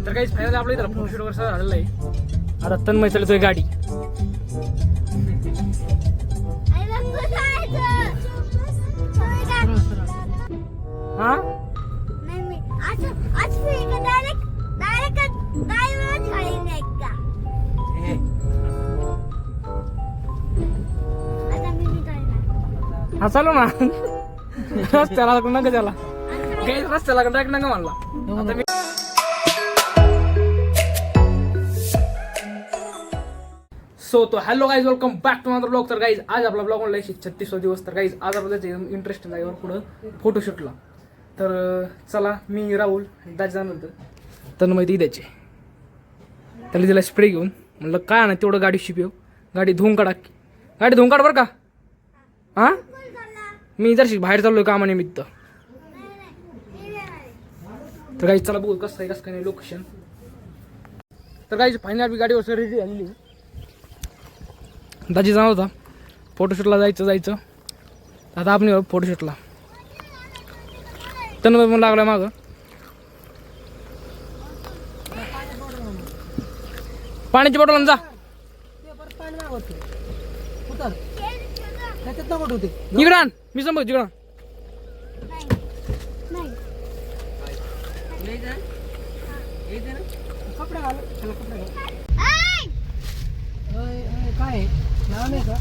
तर काहीच फायदा आपल्या इथं फोटोशूट वगैरे झालेलं आहे. आता तन्मय चालतोय गाडी. हा हा चालू ना. रस्त्याला नका त्याला काही रस्त्याला डायरेक्ट नका म्हणला. आता मी सो तो hello guys, welcome back to माझा ब्लॉग. तर गाईज आज आपला ब्लॉग म्हणला 36 दिवस. तर गाईज आज आपल्याला इंटरेस्टिंग जागेवर पुढं फोटोशूटला. तर चला मी राहुल दाजी जाणार होतं तर माहिती द्यायची त्याला दिला स्प्रे घेऊन. म्हणलं काय ना तेवढं गाडी शिपव, गाडी धुवून काढा, गाडी धुवून काढ बरं का. हां मी जरशी बाहेर चाललोय कामानिमित्त. तर गाईज चला बघू कसं आहे कसं काय नाही लोकेशन. तर गाईज फायनल गाडीवर सर रेडी झालेली. दाजी जाणार होता फोटोशूटला जायचं. आता आपण फोटोशूटला त्यानं पण लागला मागं. पाण्याची बॉटल जा इकडं आण, मी संपत तिकडं. काय नाव नाही का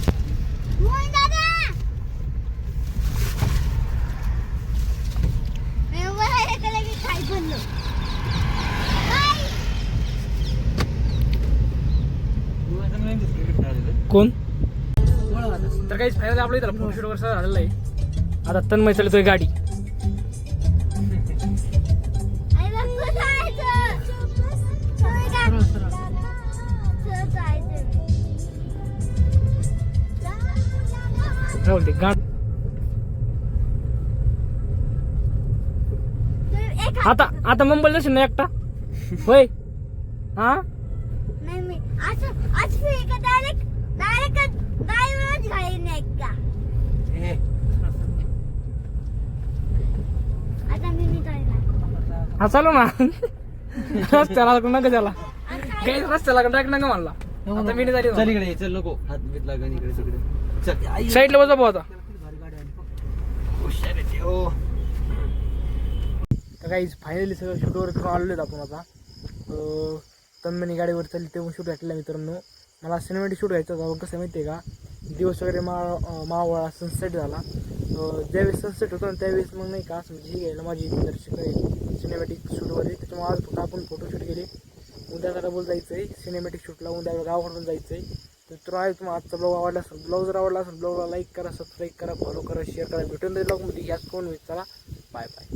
कोण. तर काहीच फायदा आपल्या इथं फोटोशूट वगैरे झालेलं आहे. आता तन्मय चालतोय गाडी. राहुल ते गाड आता मुंबईला जाशील ना एकटा होय. हा हा चालू ना. रस्त्याला नका त्याला काही रस्त्याला डायरेक्ट नका म्हणला. आता मी नाही चल इकडे चल नको हात बीत लागन इकडे तिकडे साईडला बसा भाऊ. आता तर काहीच फायनली सगळं शूट वगैरे करून आलेलो आहेत आपण. आता तन्मयनी गाडीवर चालली ते पण शूट घातलेला मित्रांनो. मला सिनेमॅटिक शूट घ्यायचं होतं. कसं माहिती आहे का, दिवस वगैरे मावळा सनसेट झाला. ज्यावेळेस सनसेट होतो ना त्यावेळेस मग नाही का असं म्हणजे हे घ्यायला माझी दर्शक आहे सिनेमॅटिक शूट वगैरे. त्याच्यामुळे आज फक्त आपण फोटोशूट केले. उद्या डबल जायचं आहे सिनेमॅटिक शूटला, उद्या गावाकडून जायचं आहे. तर तो आहे तुम्हाला आजचा ब्लॉग आवडला असेल, ब्लॉग जर आवडला असेल ब्लॉगला लाईक करा, सबस्क्राईब करा, फॉलो करा, शेअर करा. भेटून ब्लॉगमध्ये याच कोण होईल. चला बाय बाय.